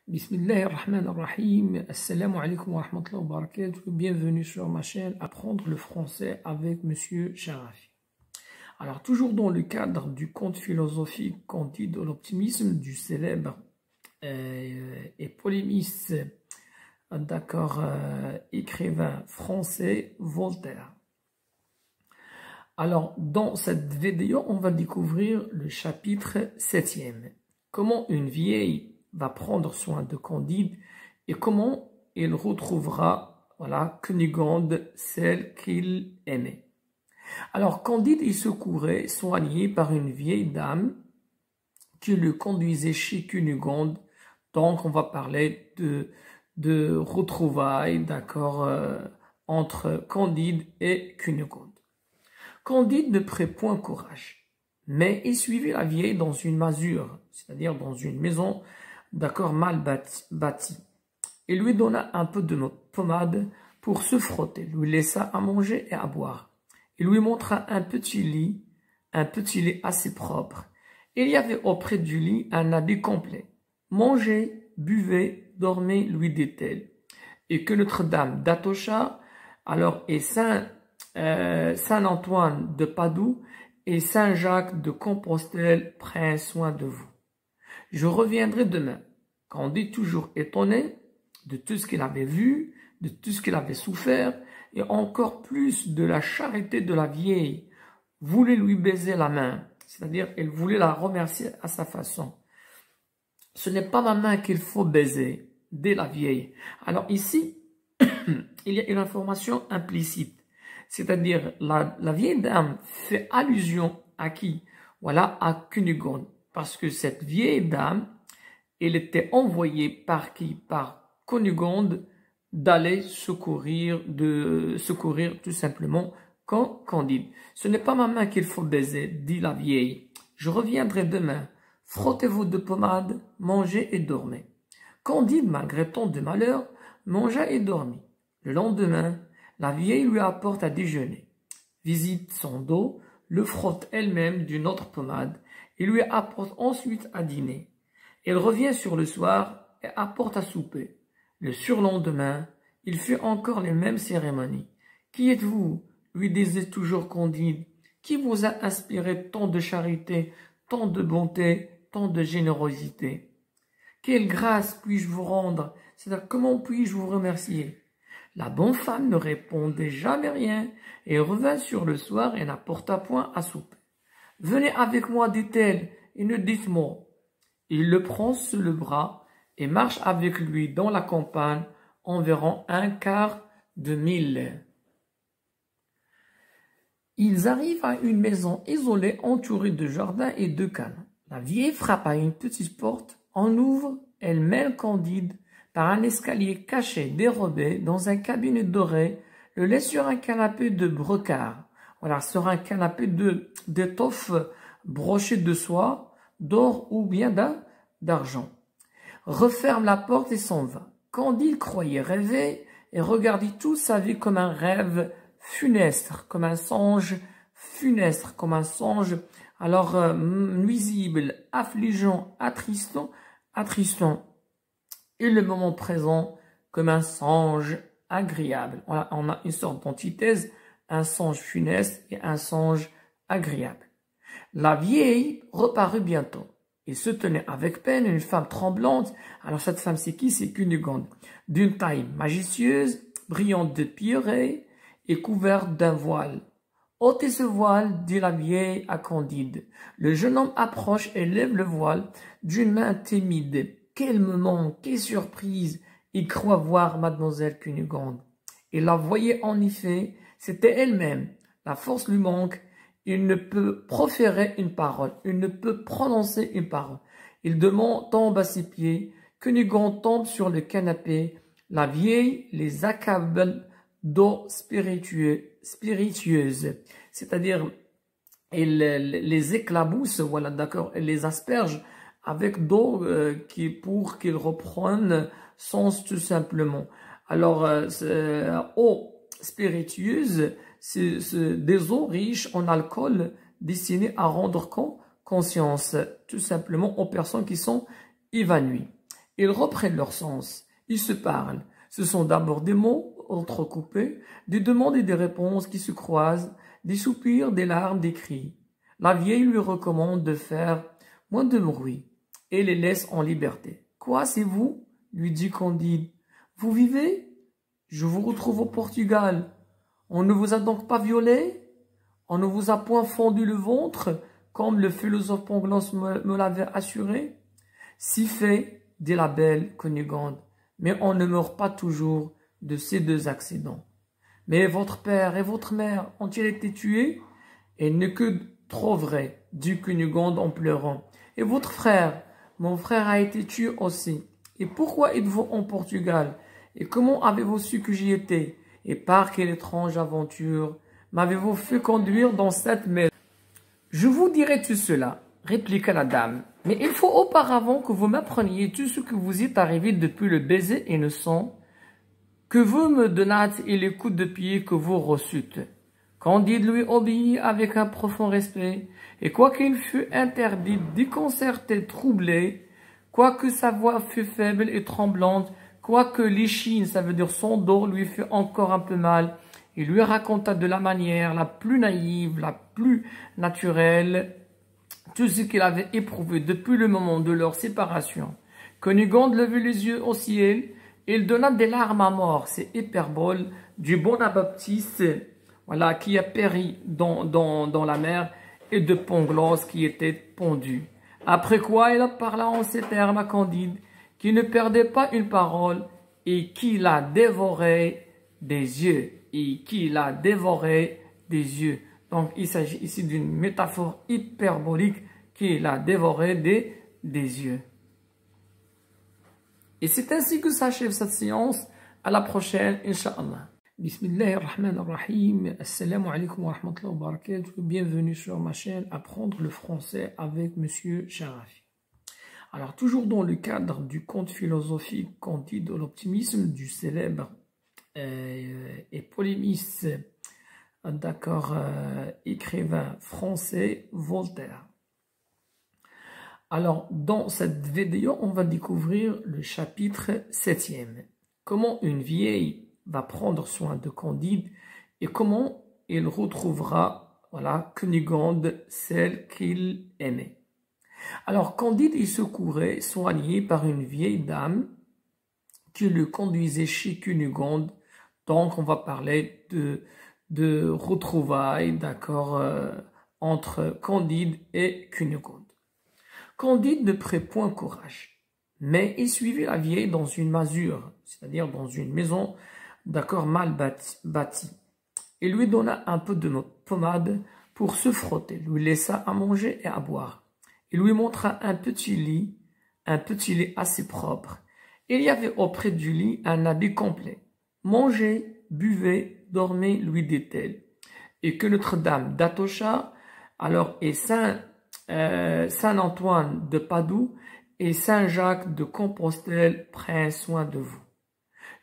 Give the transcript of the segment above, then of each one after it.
Bismillahirrahmanirrahim. Assalamu alaikum wa rahmatullahi wa barakatuh. Bienvenue sur ma chaîne Apprendre le français avec Monsieur Sharafi. Alors, toujours dans le cadre du conte philosophique Candide de l'optimisme du célèbre et polémiste, écrivain français Voltaire. Alors, dans cette vidéo, on va découvrir le chapitre 7e. Comment une vieille va prendre soin de Candide et comment il retrouvera, Cunégonde, celle qu'il aimait. Alors, Candide est secouru, soigné par une vieille dame qui le conduisait chez Cunégonde. Donc, on va parler de retrouvailles, entre Candide et Cunégonde. Candide ne prit point courage, mais il suivit la vieille dans une masure, c'est-à-dire dans une maison, mal bâtie. Il lui donna un peu de pommade pour se frotter, lui laissa à manger et à boire. Il lui montra un petit lit assez propre. Il y avait auprès du lit un habit complet. Mangez, buvez, dormez, lui dit-elle. Et que Notre-Dame d'Atocha, et Saint Antoine de Padoue et Saint Jacques de Compostelle prennent soin de vous. Je reviendrai demain. Candide, toujours étonné de tout ce qu'il avait vu, de tout ce qu'il avait souffert, et encore plus de la charité de la vieille, voulait lui baiser la main, c'est-à-dire il voulait la remercier à sa façon. Ce n'est pas ma main qu'il faut baiser, dit la vieille. Alors ici, il y a une information implicite, c'est-à-dire la vieille dame fait allusion à qui? À Cunégonde. Parce que cette vieille dame, elle était envoyée par qui? Par Cunégonde d'aller secourir tout simplement Candide. Ce n'est pas ma main qu'il faut baiser, dit la vieille. Je reviendrai demain. Frottez-vous de pommade, mangez et dormez. Candide, malgré tant de malheur, mangea et dormit. Le lendemain, la vieille lui apporte à déjeuner. Visite son dos, le frotte elle-même d'une autre pommade et lui apporte ensuite à dîner. Elle revient sur le soir et apporte à souper. Le surlendemain, il fit encore les mêmes cérémonies. « Qui êtes-vous » lui disait toujours Candide. « Qui vous a inspiré tant de charité, tant de bonté, tant de générosité? Quelle grâce puis-je vous rendre? C'est-à-dire, comment puis-je vous remercier ?» La bonne femme ne répondait jamais rien et revint sur le soir et n'apporta point à souper. « Venez avec moi, dit-elle, et ne dites mot. » Il le prend sous le bras et marche avec lui dans la campagne environ un quart de mille. Ils arrivent à une maison isolée entourée de jardins et de cannes. La vieille frappe à une petite porte, en ouvre, elle mène Candide par un escalier caché, dérobé, dans un cabinet doré, le laisse sur un canapé de brocart. Sur un canapé d'étoffe brochée de soie, d'or ou bien d'argent. Referme la porte et s'en va. Candide croyait rêver et regardait toute sa vie comme un rêve funeste, comme un songe funeste, comme un songe nuisible, affligeant, attristant, et le moment présent comme un songe agréable. On a une sorte d'antithèse, un songe funeste et un songe agréable. La vieille reparut bientôt. Il se tenait avec peine une femme tremblante. Alors cette femme c'est qui? C'est Cunégonde. D'une taille majestueuse, brillante de pierreries et couverte d'un voile. « Ôtez ce voile, dit la vieille à Candide. » Le jeune homme approche et lève le voile d'une main timide. Quel moment, quelle surprise! Il croit voir mademoiselle Cunégonde. Il la voyait en effet, c'était elle-même. La force lui manque. Il ne peut proférer une parole. Il ne peut prononcer une parole. Il tombe à ses pieds. Cunégonde tombe sur le canapé. La vieille les accable d'eau spiritueuse. C'est-à-dire, elle les éclabousse, elle les asperge avec d'eau pour qu'ils reprennent sens tout simplement. Alors, eau spiritueuse, c'est des eaux riches en alcool destinées à rendre conscience tout simplement aux personnes qui sont évanouies. Ils reprennent leur sens. Ils se parlent. Ce sont d'abord des mots entrecoupés, des demandes et des réponses qui se croisent, des soupirs, des larmes, des cris. La vieille lui recommande de faire moins de bruit et les laisse en liberté. « Quoi, c'est vous ?» lui dit Candide. « Vous vivez? Je vous retrouve au Portugal. On ne vous a donc pas violé? On ne vous a point fendu le ventre, comme le philosophe Pangloss me l'avait assuré? » « Si fait, dit la belle Cunégonde, mais on ne meurt pas toujours de ces deux accidents. Mais votre père et votre mère ont-ils été tués? Et n'est que trop vrai, dit Cunégonde en pleurant. Et votre frère? Mon frère a été tué aussi. Et pourquoi êtes-vous en Portugal? Et comment avez-vous su que j'y étais? Et par quelle étrange aventure m'avez-vous fait conduire dans cette maison? Je vous dirai tout cela, répliqua la dame. Mais il faut auparavant que vous m'appreniez tout ce que vous est arrivé depuis le baiser innocent que vous me donnâtes et les coups de pied que vous reçûtes. Candide lui obéit avec un profond respect, et quoiqu'il fût interdit, déconcerté, troublé, quoique sa voix fût faible et tremblante, quoique l'échine, ça veut dire son dos, lui fût encore un peu mal, il lui raconta de la manière la plus naïve, la plus naturelle, tout ce qu'il avait éprouvé depuis le moment de leur séparation. Cunégonde levait les yeux au ciel, il donna des larmes à mort, ces hyperboles du bon Anabaptiste, voilà, qui a péri dans la mer, et de Pangloss qui était pendu. Après quoi, il parla en ces termes à Candide, qui ne perdait pas une parole, et qui la dévorait des yeux, et qui la dévorait des yeux. Donc, il s'agit ici d'une métaphore hyperbolique qui la dévorait des yeux. Et c'est ainsi que s'achève cette séance. À la prochaine, Inch'Allah. Bismillahirrahmanirrahim. Assalamu alaikum wa rahmatullahi wa barakatuh. Bienvenue sur ma chaîne Apprendre le français avec Monsieur Sharafi. Alors, toujours dans le cadre du conte philosophique Candide de l'optimisme du célèbre et polémiste, écrivain français Voltaire. Alors, dans cette vidéo, on va découvrir le chapitre 7e. Comment une vieille va prendre soin de Candide et comment il retrouvera, voilà, Cunégonde, celle qu'il aimait. Alors, Candide est secouru, soigné par une vieille dame qui le conduisait chez Cunégonde. Donc, on va parler de retrouvailles, entre Candide et Cunégonde. Candide ne prit point courage, mais il suivit la vieille dans une masure, c'est-à-dire dans une maison, mal bâtie. Il lui donna un peu de pommade pour se frotter, lui laissa à manger et à boire. Il lui montra un petit lit assez propre. Il y avait auprès du lit un habit complet. Mangez, buvez, dormez, lui dit-elle. Et que Notre-Dame d'Atocha, alors, et Saint-Antoine de Padoue et Saint-Jacques de Compostelle prennent soin de vous.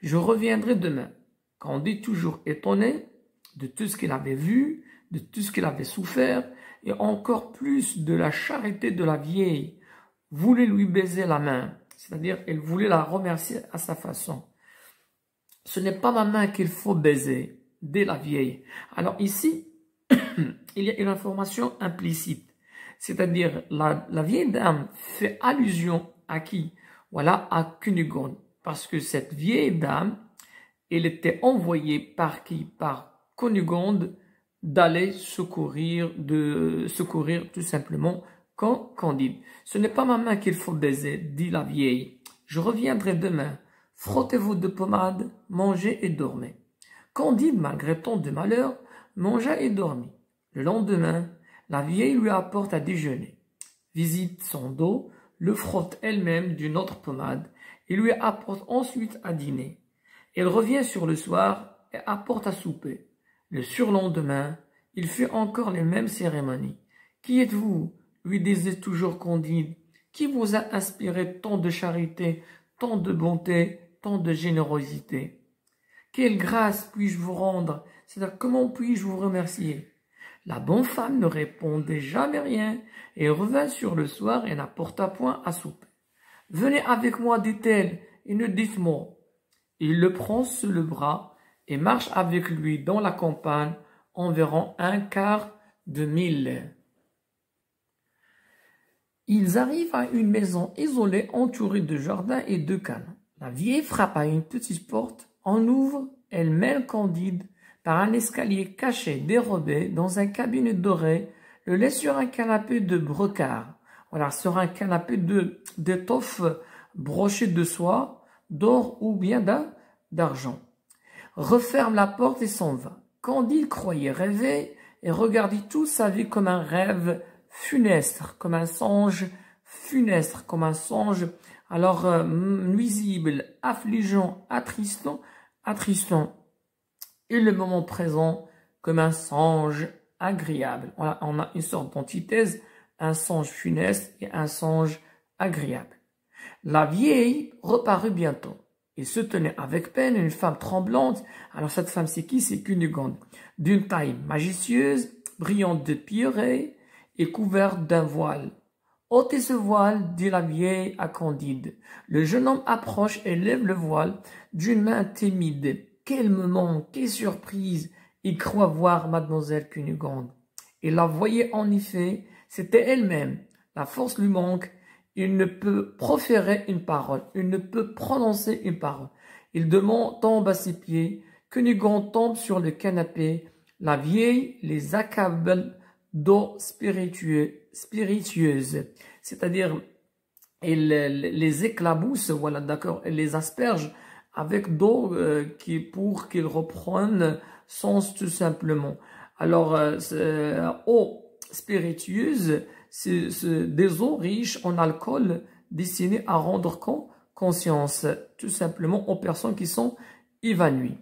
Je reviendrai demain. Candide, toujours étonné de tout ce qu'il avait vu, de tout ce qu'il avait souffert, et encore plus de la charité de la vieille, voulait lui baiser la main, c'est-à-dire elle voulait la remercier à sa façon. Ce n'est pas ma main qu'il faut baiser, dit la vieille. Alors ici, il y a une information implicite. C'est-à-dire, la vieille dame fait allusion à qui? Voilà, à Cunégonde. Parce que cette vieille dame, elle était envoyée par qui? Par Cunégonde d'aller secourir tout simplement Candide. Ce n'est pas ma main qu'il faut baiser, dit la vieille. Je reviendrai demain. Frottez-vous de pommade, mangez et dormez. Candide, malgré tant de malheur, mangea et dormit. Le lendemain, la vieille lui apporte à déjeuner, visite son dos, le frotte elle-même d'une autre pommade et lui apporte ensuite à dîner. Elle revient sur le soir et apporte à souper. Le surlendemain, il fit encore les mêmes cérémonies. « Qui êtes-vous » lui disait toujours Candide. « Qui vous a inspiré tant de charité, tant de bonté, tant de générosité? Quelle grâce puis-je vous rendre? C'est-à-dire, comment puis-je vous remercier ?» La bonne femme ne répondait jamais rien et revint sur le soir et n'apporta point à souper. Venez avec moi, dit-elle, et ne dites-moi. Il le prend sous le bras et marche avec lui dans la campagne environ un quart de mille. Ils arrivent à une maison isolée entourée de jardins et de canons. La vieille frappe à une petite porte, en ouvre, elle mène Candide par un escalier caché dérobé dans un cabinet doré, le laisse sur un canapé de brocart. Voilà, sur un canapé d'étoffe brochée de soie, d'or ou bien d'argent. Referme la porte et s'en va. Candide croyait rêver et regardait toute sa vie comme un rêve funeste, comme un songe funeste, comme un songe alors nuisible, affligeant, attristant, et le moment présent comme un songe agréable. Voilà, on a une sorte d'antithèse, un songe funeste et un songe agréable. La vieille reparut bientôt. Il se tenait avec peine une femme tremblante. Alors cette femme, c'est qui? C'est Cunégonde, d'une taille majestueuse, brillante de pierreries et couverte d'un voile. Ôtez ce voile, dit la vieille à Candide. Le jeune homme approche et lève le voile d'une main timide. Quel moment, quelle surprise! Il croit voir mademoiselle Cunégonde. Il la voyait en effet, c'était elle-même. La force lui manque. Il ne peut proférer une parole. Il ne peut prononcer une parole. Il tombe à ses pieds. Cunégonde tombe sur le canapé. La vieille les accable d'eau spiritueuse. C'est-à-dire, elle les éclabousse, voilà, d'accord, elle les asperge avec d'eau pour qu'ils reprennent sens tout simplement. Alors, eau spiritueuse, c'est des eaux riches en alcool destinées à rendre conscience tout simplement aux personnes qui sont évanouies.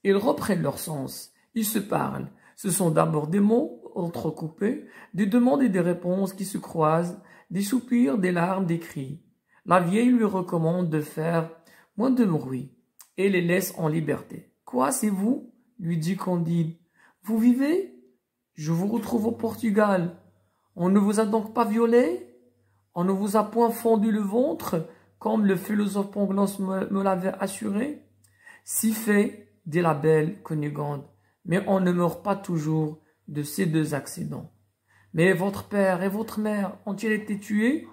Ils reprennent leur sens, ils se parlent. Ce sont d'abord des mots entrecoupés, des demandes et des réponses qui se croisent, des soupirs, des larmes, des cris. La vieille lui recommande de faire moins de bruit et les laisse en liberté. « Quoi, c'est vous ?» lui dit Candide. « Vous vivez? Je vous retrouve au Portugal. On ne vous a donc pas violé? On ne vous a point fendu le ventre, comme le philosophe Pangloss me l'avait assuré? »« Si fait, dit la belle Cunégonde, mais on ne meurt pas toujours de ces deux accidents. Mais votre père et votre mère ont-ils été tués? »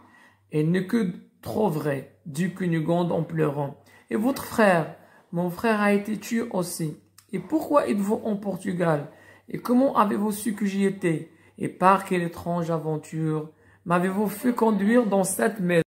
Et n'est que trop vrai, dit Cunégonde en pleurant. « Et votre frère? Mon frère a été tué aussi. Et pourquoi êtes-vous en Portugal? Et comment avez-vous su que j'y étais? Et par quelle étrange aventure m'avez-vous fait conduire dans cette maison? »